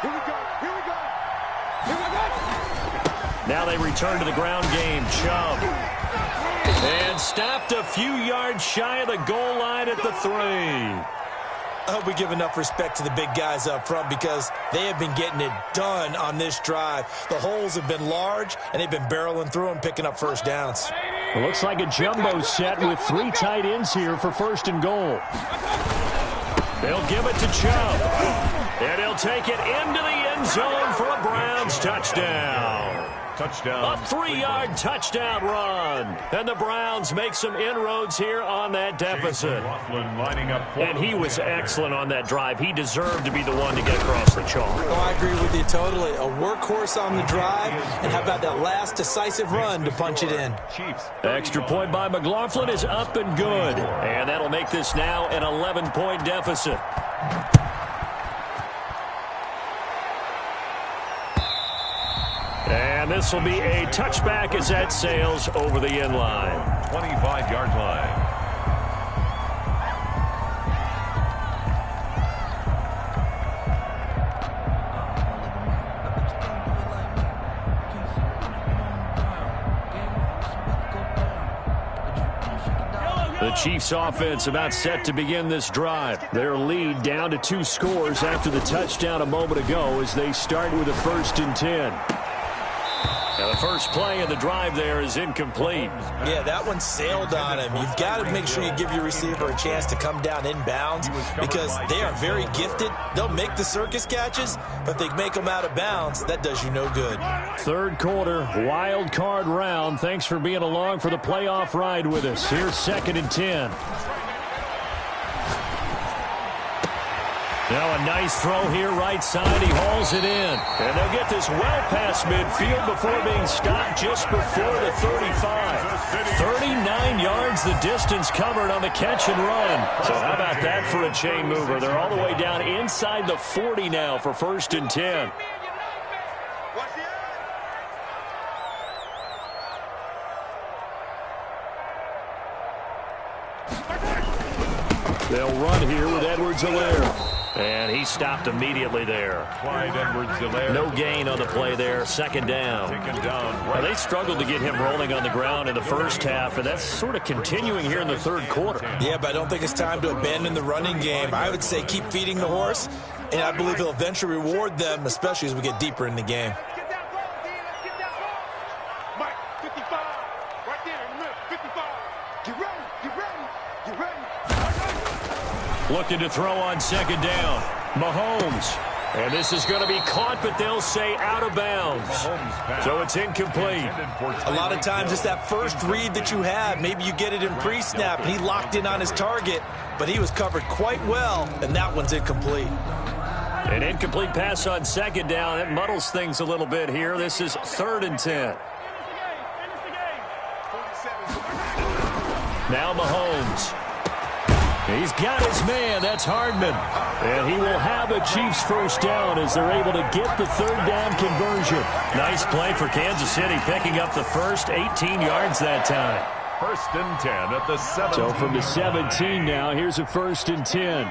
Here we go. Here we go. Here we go. Now they return to the ground game. Chubb. And stopped a few yards shy of the goal line at the 3. I hope we give enough respect to the big guys up front because they have been getting it done on this drive. The holes have been large, and they've been barreling through them, picking up first downs. It looks like a jumbo set with 3 tight ends here for first and goal. They'll give it to Chubb. And he'll take it into the end zone for a Browns touchdown. Touchdown. A 3-yard touchdown run. And the Browns make some inroads here on that deficit. Lining up and he was excellent on that drive. He deserved to be the one to get across the chalk. Oh, I agree with you totally. A workhorse on the drive. And how about that last decisive run to punch it in? Extra point by McLaughlin is up and good. And that'll make this now an 11-point deficit. And this will be a touchback as that sails over the end line. 25-yard line. The Chiefs offense about set to begin this drive. Their lead down to 2 scores after the touchdown a moment ago as they start with a 1st and 10. Now the first play of the drive there is incomplete. Yeah, that one sailed on him. You've got to make sure you give your receiver a chance to come down inbounds because they are very gifted. They'll make the circus catches, but if they make them out of bounds, that does you no good. Third quarter, wild card round. Thanks for being along for the playoff ride with us. Here's 2nd and 10. Now a nice throw here right side. He hauls it in. And they'll get this well past midfield before being stopped just before the 35. 39 yards the distance covered on the catch and run. So how about that for a chain mover? They're all the way down inside the 40 now for 1st and 10. They'll run here with Edwards-Helaire. And he stopped immediately there. Clyde Edwards-Helaire. No gain on the play there. 2nd down. Now, they struggled to get him rolling on the ground in the first half, and that's sort of continuing here in the third quarter. Yeah, but I don't think it's time to abandon the running game. I would say keep feeding the horse, and I believe he'll eventually reward them, especially as we get deeper in the game. Mike, 55. Right there in the middle. 55. Get ready. Get ready. Get ready. Looking to throw on 2nd down. Mahomes. And this is going to be caught, but they'll say out of bounds. So it's incomplete. A lot of times it's that first read that you have. Maybe you get it in pre-snap, and he locked in on his target, but he was covered quite well, and that one's incomplete. An incomplete pass on 2nd down. It muddles things a little bit here. This is 3rd and 10. Now Mahomes. He's got his man. That's Hardman. And he will have a Chiefs first down as they're able to get the 3rd down conversion. Nice play for Kansas City, picking up the first 18 yards that time. 1st and 10 at the 17. So from the 17 now, here's a 1st and 10.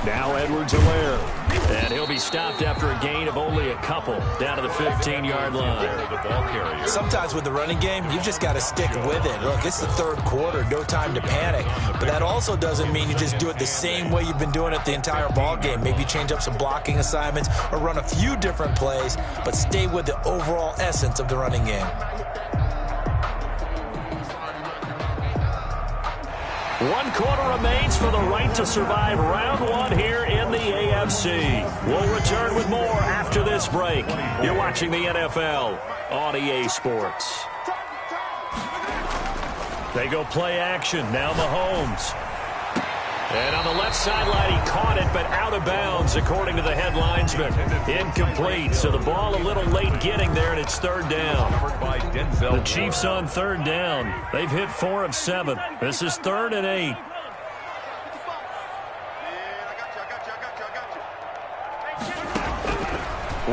Now Edwards-Helaire. And he'll be stopped after a gain of only a couple down to the 15-yard line. Sometimes with the running game, you just got to stick with it. Look, it's the third quarter, no time to panic. But that also doesn't mean you just do it the same way you've been doing it the entire ball game. Maybe change up some blocking assignments or run a few different plays, but stay with the overall essence of the running game. One quarter remains for the right to survive round 1 here in the AFC. We'll return with more after this break. You're watching the NFL on EA Sports. They go play action. Now Mahomes. And on the left sideline, he caught it, but out of bounds, according to the head linesman. Incomplete, so the ball a little late getting there, and it's 3rd down. The Chiefs on 3rd down. They've hit 4 of 7. This is 3rd and 8.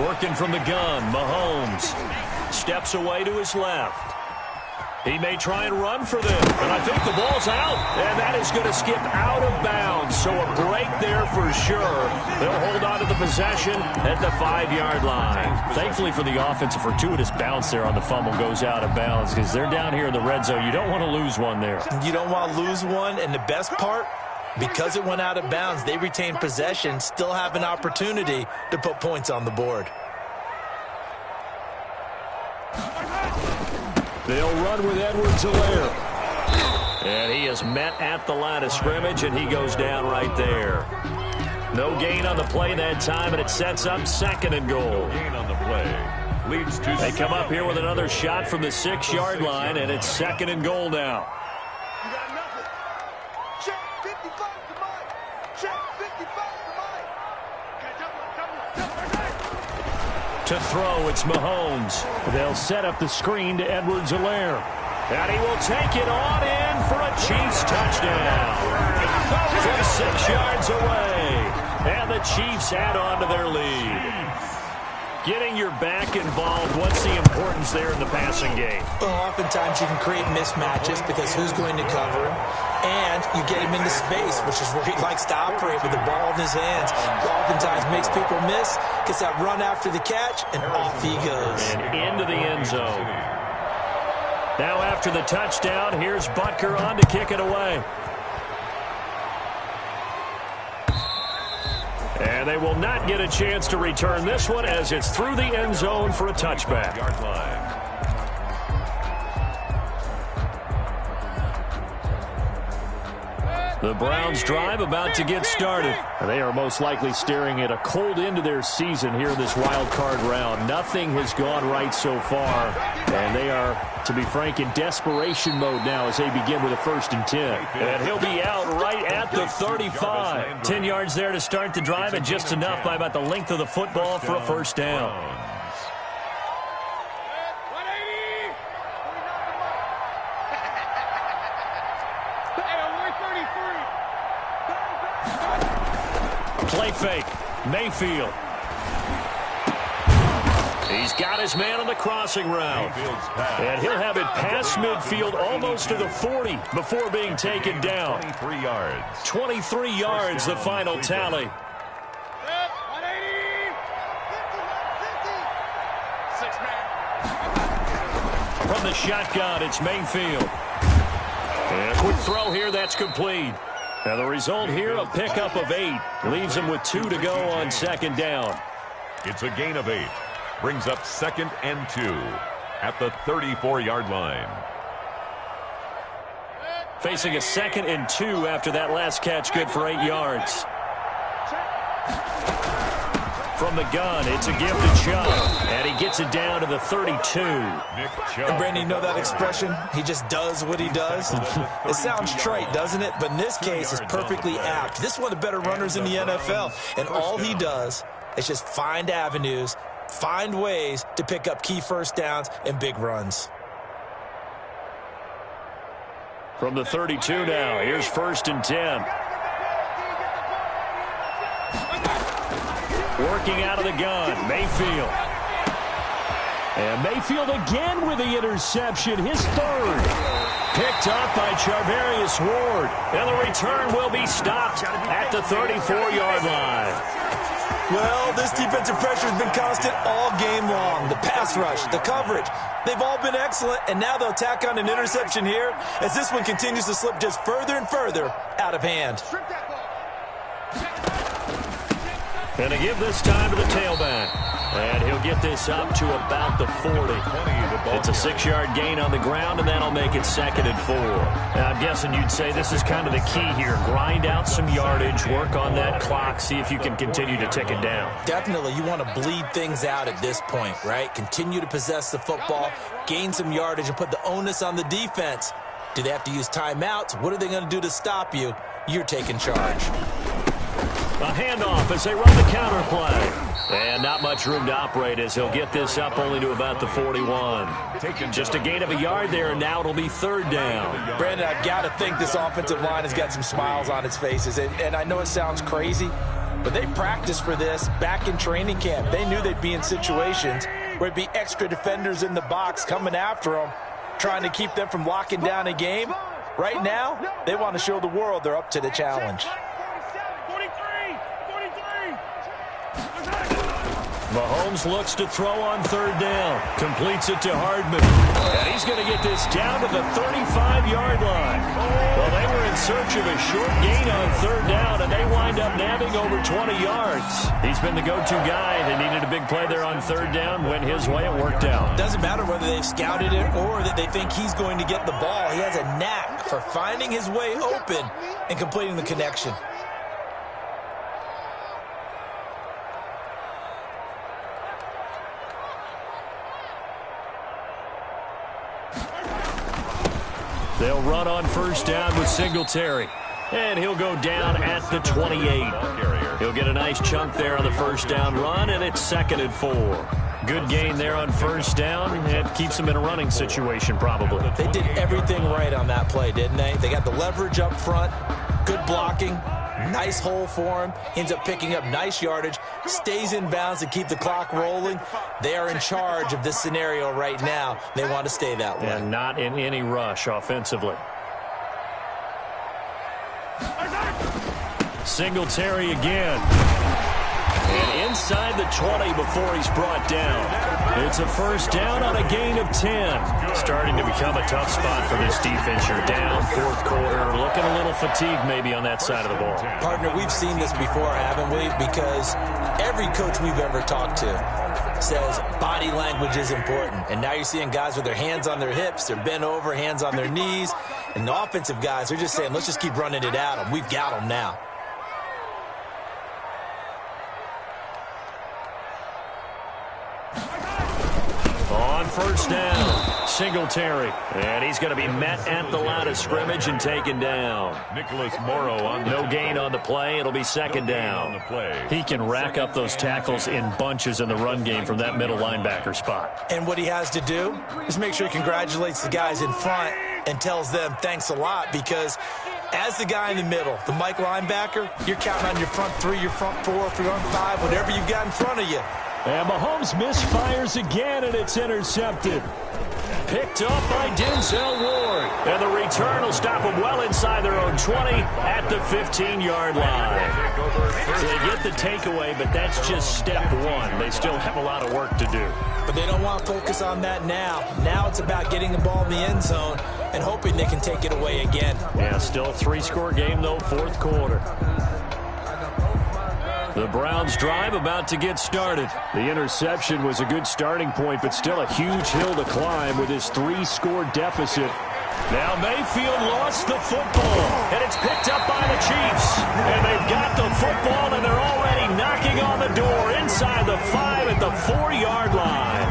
Working from the gun, Mahomes steps away to his left. He may try and run for them, and I think the ball's out, and that is going to skip out of bounds. So a break there for sure. They'll hold on to the possession at the 5-yard line. Thankfully for the offense, a fortuitous bounce there on the fumble goes out of bounds because they're down here in the red zone. You don't want to lose one there. You don't want to lose one, and the best part, because it went out of bounds, they retain possession, still have an opportunity to put points on the board. They'll run with Edwards-Helaire. And he is met at the line of scrimmage, and he goes down right there. No gain on the play that time, and it sets up 2nd and goal. No gain on the play. Leads to They come up here with another shot from the 6-yard line, and it's 2nd and goal now. You got nothing. Check 55 to Mike. Check 55 to Mike. Okay, double. To throw, it's Mahomes. They'll set up the screen to Edwards-Helaire. And he will take it on in for a Chiefs touchdown. From 6 yards away. And the Chiefs add on to their lead. Getting your back involved, what's the importance there in the passing game? Well, oftentimes you can create mismatches because who's going to cover him? And you get him into space, which is where he likes to operate with the ball in his hands. Oftentimes makes people miss, gets that run after the catch, and off he goes. And into the end zone. Now after the touchdown, here's Butker on to kick it away. And they will not get a chance to return this one as it's through the end zone for a touchback. yard line. The Browns drive about to get started. They are most likely staring at a cold end to their season here in this wild card round. Nothing has gone right so far, and they are, to be frank, in desperation mode now as they begin with a 1st and 10. And he'll be out right at the 35. 10 yards there to start the drive, and just enough by about the length of the football for a 1st down. Play fake. Mayfield. He's got his man on the crossing route. And he'll have it past midfield almost to the 40 before being taken down. 23 yards. 23 yards, the final tally. From the shotgun, it's Mayfield. And a quick throw here, that's complete. And the result here, a pickup of 8. Leaves him with 2 to go on 2nd down. It's a gain of 8. Brings up 2nd and 2 at the 34-yard line. Facing a 2nd and 2 after that last catch, good for 8 yards. From the gun, it's a gift to Chubb, and he gets it down to the 32. And Brandon, you know that expression? He just does what he does? It sounds trite, doesn't it? But in this case, it's perfectly apt. This is one of the better runners in the NFL, and all he does is just find avenues, find ways to pick up key 1st downs and big runs. From the 32 now, here's 1st and 10. Working out of the gun, Mayfield. And Mayfield again with the interception, his 3rd. Picked up by Charvarius Ward. And the return will be stopped at the 34-yard line. Well, this defensive pressure has been constant all game long. The pass rush, the coverage, they've all been excellent, and now they'll tack on an interception here as this one continues to slip just further and further out of hand. And to give this time to the tailback. And he'll get this up to about the 40. It's a 6-yard gain on the ground, and that'll make it 2nd and 4. Now, I'm guessing you'd say this is kind of the key here. Grind out some yardage, work on that clock, see if you can continue to tick it down. Definitely, you want to bleed things out at this point, right? Continue to possess the football, gain some yardage, and put the onus on the defense. Do they have to use timeouts? What are they going to do to stop you? You're taking charge. A handoff as they run the counter play. And not much room to operate as he'll get this up only to about the 41. Just a gain of a yard there, and now it'll be 3rd down. Brandon, I've got to think this offensive line has got some smiles on its faces. And I know it sounds crazy, But they practiced for this back in training camp. They knew they'd be in situations where it'd be extra defenders in the box coming after them, trying to keep them from locking down a game. Right now, they want to show the world they're up to the challenge. Mahomes looks to throw on third down. Completes it to Hardman. And he's going to get this down to the 35-yard line. Well, they were in search of a short gain on third down, and they wind up nabbing over 20 yards. He's been the go-to guy. They needed a big play there on third down. Went his way. It worked out. Doesn't matter whether they've scouted it or that they think he's going to get the ball. He has a knack for finding his way open and completing the connection. They'll run on first down with Singletary. And he'll go down at the 28. He'll get a nice chunk there on the first down run, and it's 2nd and 4. Good gain there on first down. It keeps them in a running situation, probably. They did everything right on that play, didn't they? They got the leverage up front, good blocking, nice hole for him, ends up picking up nice yardage, stays in bounds to keep the clock rolling. They are in charge of this scenario right now. They want to stay that way. And not in any rush offensively. Singletary again. And inside the 20 before he's brought down. It's a first down on a gain of 10. Starting to become a tough spot for this defense. You're down, fourth quarter, looking a little fatigued maybe on that side of the ball. Partner, we've seen this before, haven't we? Because every coach we've ever talked to says body language is important. And now you're seeing guys with their hands on their hips, they're bent over, hands on their knees. And the offensive guys are just saying, let's just keep running it at them. We've got them now. On first down, Singletary. And he's going to be met at the line of scrimmage and taken down. Nicholas Morrow on the No gain on the play. It'll be 2nd down. He can rack up those tackles in bunches in the run game from that middle linebacker spot. And what he has to do is make sure he congratulates the guys in front and tells them thanks a lot, because as the guy in the middle, the Mike linebacker, you're counting on your front 3, your front 4, your front 5, whatever you've got in front of you. And Mahomes misfires again, and it's intercepted. Picked up by Denzel Ward. And the return will stop them well inside their own 20 at the 15-yard line. So they get the takeaway, but that's just step one. They still have a lot of work to do. But they don't want to focus on that now. Now it's about getting the ball in the end zone and hoping they can take it away again. Yeah, still a 3-score game, though, fourth quarter. The Browns drive about to get started. The interception was a good starting point, but still a huge hill to climb with his 3-score deficit. Now Mayfield lost the football, and it's picked up by the Chiefs. And they've got the football, and they're already knocking on the door inside the 5 at the 4-yard line.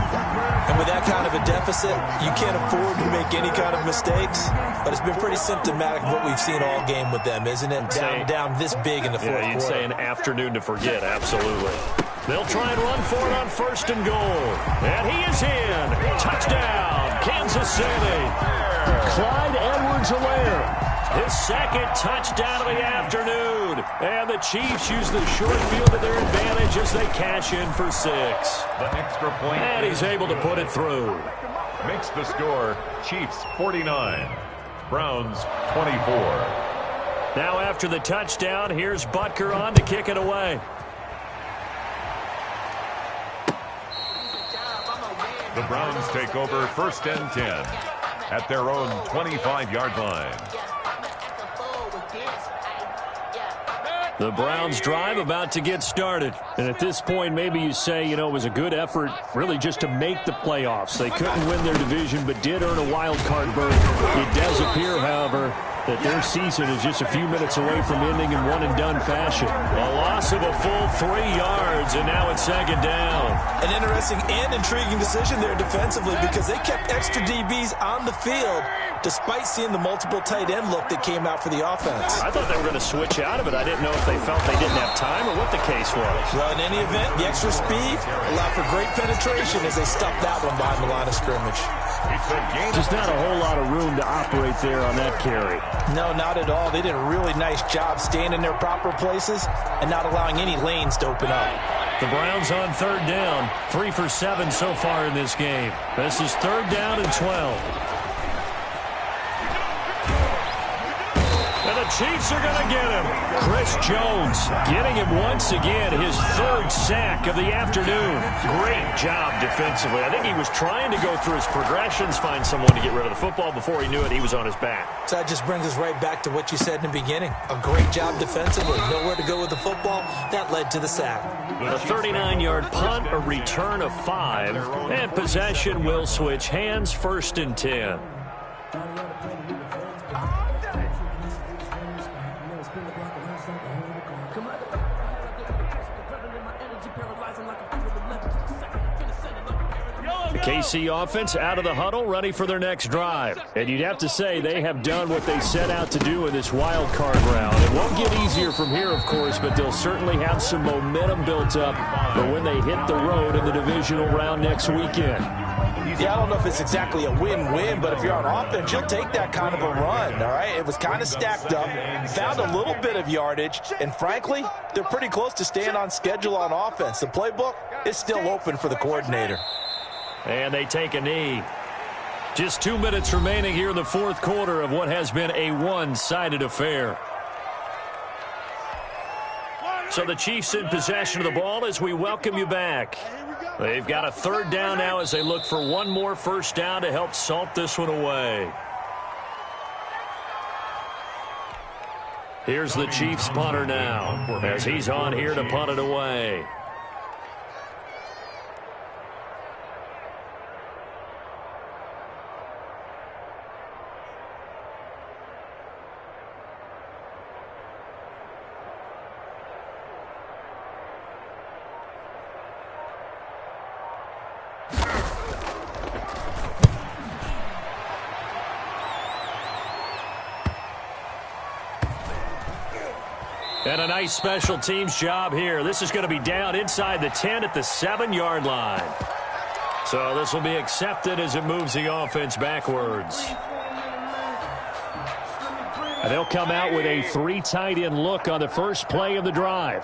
And with that kind of a deficit, you can't afford to make any kind of mistakes. But it's been pretty symptomatic of what we've seen all game with them, isn't it? Down this big in the fourth quarter. Yeah, you'd say an afternoon to forget, absolutely. They'll try and run for it on 1st and goal. And he is in. Touchdown, Kansas City. Clyde Edwards-Helaire. His 2nd touchdown of the afternoon. And the Chiefs use the short field to their advantage as they cash in for 6. The extra point. And he's able to put it through. Makes the score Chiefs 49, Browns 24. Now after the touchdown, here's Butker on to kick it away. The Browns take over 1st and 10 at their own 25-yard line. The Browns drive about to get started. And at this point, maybe you say, it was a good effort really just to make the playoffs. They couldn't win their division, but did earn a wild card berth. It does appear, however, that their season is just a few minutes away from ending in one-and-done fashion. A loss of a full 3 yards, and now it's 2nd down. An interesting and intriguing decision there defensively, because they kept extra DBs on the field despite seeing the multiple tight end look that came out for the offense. I thought they were going to switch out of it. I didn't know if they felt they didn't have time or what the case was. Well, in any event, the extra speed allowed for great penetration as they stuffed that one behind the line of scrimmage. It's a gain. Just not a whole lot of room to operate there on that carry. No, not at all. They did a really nice job staying in their proper places and not allowing any lanes to open up. The Browns on third down. 3 for 7 so far in this game. This is third down and 12. And the Chiefs are going to get him. Chris Jones getting him once again, his third sack of the afternoon. Great job defensively. I think he was trying to go through his progressions, find someone to get rid of the football. Before he knew it, he was on his back. So that just brings us right back to what you said in the beginning. A great job defensively. Nowhere to go with the football. That led to the sack. A 39-yard punt, a return of 5, and possession will switch hands, 1st and 10. The KC offense out of the huddle, ready for their next drive. And you'd have to say they have done what they set out to do in this wild card round. It won't get easier from here, of course, but they'll certainly have some momentum built up for when they hit the road in the divisional round next weekend. Yeah, I don't know if it's exactly a win-win, but if you're on offense, you'll take that kind of a run, all right? It was kind of stacked up, found a little bit of yardage, and frankly, they're pretty close to staying on schedule on offense. The playbook is still open for the coordinator. And they take a knee. Just 2 minutes remaining here in the fourth quarter of what has been a one-sided affair. So the Chiefs in possession of the ball as we welcome you back. They've got a third down now as they look for one more first down to help salt this one away. Here's the Chiefs punter now as he's on here to punt it away. And a nice special teams job here. This is going to be down inside the 10 at the 7-yard line. So this will be accepted as it moves the offense backwards. And they'll come out with a 3 tight end look on the first play of the drive.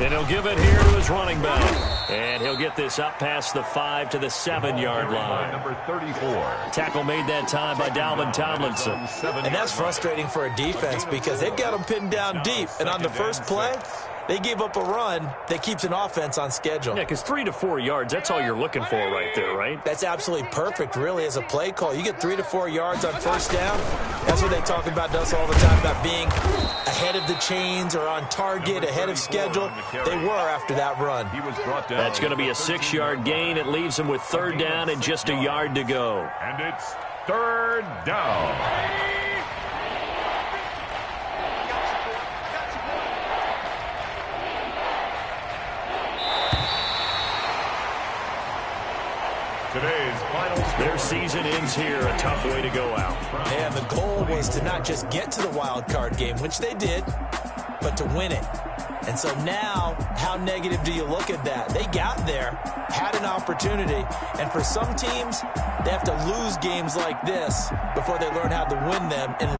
And he'll give it here to his running back. And he'll get this up past the 5 to the 7-yard line. Number 34. Tackle made that time by Dalvin Tomlinson. And that's frustrating for a defense because they've got them pinned down deep. And on the first play, they gave up a run that keeps an offense on schedule. Yeah, because 3 to 4 yards, that's all you're looking for right there, right? That's absolutely perfect, really, as a play call. You get 3 to 4 yards on first down. That's what they talk about us all the time, about being ahead of the chains or on target, ahead of schedule. They were after that run. He was brought down. That's going to be a 6-yard gain. It leaves them with third down and just a yard to go. And it's third down. Today's final score. Their season ends here. A tough way to go out. And the goal was to not just get to the wild card game, which they did, but to win it. And so now, how negative do you look at that? They got there, had an opportunity, and for some teams, they have to lose games like this before they learn how to win them. And